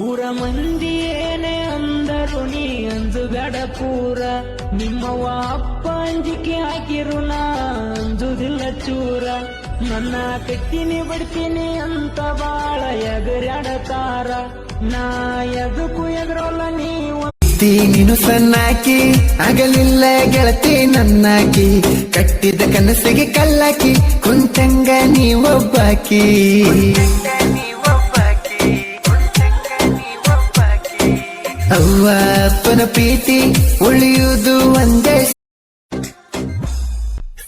ಊರ ಮಂದಿ ಏನೇ ಅಂದರು ನೀ ಅಂಜುಬೇಡ ಪೂರ. ನಿಮ್ಮವ್ವ ಅಪ್ಪ ಅಂಜಿಕೆ ಹಾಕಿರು ನಾ ಅಂಜುದಿಲ್ಲ ಚೂರ. ನನ್ನ ಕಟ್ಟಿನಿ ಬಿಡ್ತೀನಿ ಅಂತ ಬಾಳ ಎಗರ್ಯಾಡತಾರ. ನಾ ಎದಕ್ಕೂ ಎಗರೋಲ್ಲ ನೀವು ನೀನು ಸಣ್ಣಾಕಿ ಆಗಲಿಲ್ಲ ಗೆಳತಿ ನನ್ನಾಕಿ. ಕಟ್ಟಿದ ಕನಸಿಗೆ ಕಲ್ಲಾಕಿ ಕುಂತಂಗ ನೀವೊಬ್ಬಾಕಿ. ಅವ್ವ ಅಪ್ಪನ ಪ್ರೀತಿ ಉಳಿಯುವುದು ಒಂದೇ.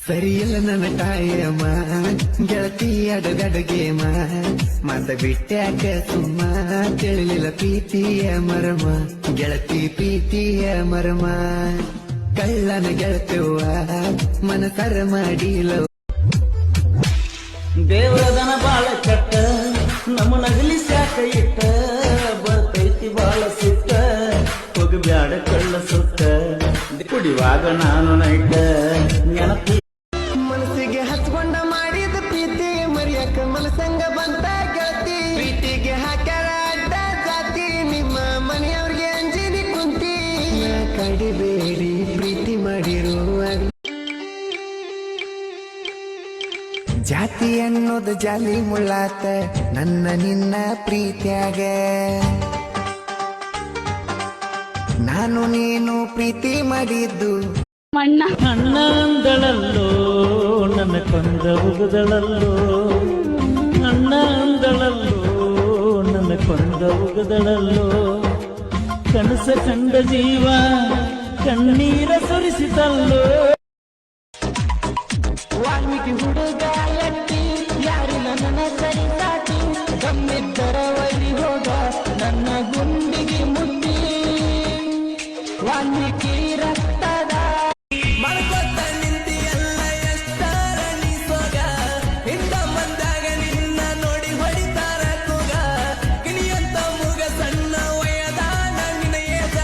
ಸರಿಯಿಲ್ಲ ನನ್ನ ಕಾಯಮ್ಮ ಗೆಳತಿ ಅಡಗಡಗೇಮ. ಮಾತ ಬಿಟ್ಟ್ಯಾಕ ಸುಮ್ಮ ತಿಳಿಲಿಲ್ಲ ಪ್ರೀತಿಯ ಮರಮ. ಗೆಳತಿ ಪ್ರೀತಿಯ ಮರಮ ಕಳ್ಳನ ಗೆಳತಿವ್ವ ಮನಸರ ಮಾಡಿಲ್ಲ. ದೇವರದನ ಬಾಳ ಕಟ್ಟ ನಮ್ಮ ನಗಲಿ ಸ್ಯಾಕ ಇಟ್ಟ. ಬರ್ತೈತಿ ಬಾಳ ಸುತ್ತ ಹೋಗಬ್ಯಾಡ ಕಳ್ಳ ಸುತ್ತ. ಕುಡಿವಾಗ ನಾನು ನೈಟ ನೆನಪು ಮನಸ್ಸಿಗೆ ಹಚ್ಕೊಂಡ ಮಾಡಿದ ಪ್ರೀತಿ ಮರಿಯಕ ಮನಸಂಗ ಬಂತ ಗೆಳತಿ. ಪ್ರೀತಿಗೆ ಹಾಕ್ಯಾರ ಅಡ್ಡ ಜಾತಿ ನಿಮ್ಮ ಮನೆಯವ್ರಿಗೆ ಅಂಜಿನಿ ಕುಂತಿ. ಕಡಿಬೇಡಿ ಪ್ರೀತಿ ಮಾಡಿರುವಾಗ ಜಾತಿ ಅನ್ನೋದು ಜಾಲಿ ಮುಳ್ಳಾತ ನನ್ನ ನಿನ್ನ ಪ್ರೀತಿಯಾಗ. ನಾನು ನೀನು ಪ್ರೀತಿ ಮಾಡಿದ್ದು ಅಣ್ಣ ಅಂದಳಲ್ಲೋ ನನ್ನ ಕೊಂದ ಉಗದಳಲ್ಲೋ. ಅಣ್ಣ ಅಂದಳಲ್ಲೋ ನನ್ನ ಕೊಂದ ಉಗದಳಲ್ಲೋ. ಕನಸ ಕಂಡ ಜೀವ ಕಣ್ಣೀರ ಸುರಿಸಿತಲ್ಲೋ. ವಾಲ್ಮೀಕಿ ಹುಡುಗ ಎತ್ತಿ ಯಾರಿಲ್ಲ ನನ್ನ ಸರಿ ಸಾಟಿ. ಗಮ್ಮಿದ್ದರ ವೈರಿ ಹೋಗ ನನ್ನ ಗುಂಡಿಗೆ ಮುಟ್ಟಿ. ವಾಲ್ಮೀಕಿ ರಕ್ತದ ಮಳ್ಕೊತ್ತ ನಿಂತಿಯಲ್ಲ ಎಷ್ಟರ ನೀ ಸೋಗ. ಹಿಂದ ಬಂದಾಗ ನಿನ್ನ ನೋಡಿ ಹೊಡಿತಾರ ಕೂಗ. ಗಿಣಿಯಂತ ಮೂಗ ಸಣ್ಣ ವಯದಾನ ನಿನ ಏಜ.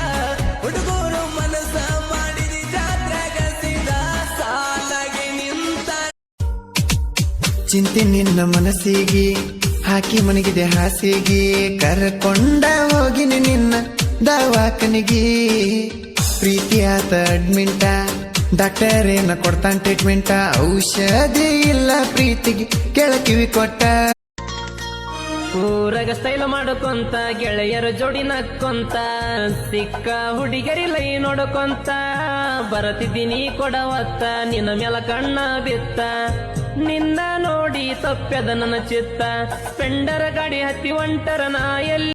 ಹುಡುಗರು ಮನಸ್ಸ ಮಾಡಿದಿ ಜಾತ್ರೆಗ ಸೀದ ಸಾಲಾಗಿ ನಿಂತ. ಚಿಂತೆ ನಿನ್ನ ಮನಸ್ಸಿಗೆ ಹಾಕಿ ಮನಗಿದೆ ಹಾಸಿಗೆ. ಕರ್ಕೊಂಡ ಹೋಗಿನಿ ನಿನ್ನ ದವಾಖಾನಿಗೆ. ಪ್ರೀತಿ ಆತ ಅಡ್ಮಿಂಟ ಡಾಕ್ಟರ್ ಏನ ಕೊಡ್ತಾನ ಟ್ರೀಟ್ಮೆಂಟ. ಔಷಧಿ ಇಲ್ಲ ಪ್ರೀತಿಗೆ ಕೆಳಕಿವಿ ಕೊಟ್ಟ. ಊರಾಗ ಸ್ಟೈಲ್ ಮಾಡೋಕೊಂತ ಗೆಳೆಯರ ಜೋಡಿ ನಕ್ಕೊಂತ. ಸಿಕ್ಕ ಹುಡುಗರಿ ಲೈ ನೋಡ್ಕೊಂತ ಬರತಿದ್ದೀನಿ ಕೊಡವತ್ತ. ನಿನ್ನ ಮೇಲ ಕಣ್ಣ ಬಿತ್ತ ನಿನ್ನ ನೋಡಿ ತಪ್ಪ್ಯದ ನನ್ನ ಚಿತ್ತ. ಸ್ಪೆಂಡರ ಗಾಡಿ ಹತ್ತಿ ಒಂಟರ ನಾ ಎಲ್ಲಿ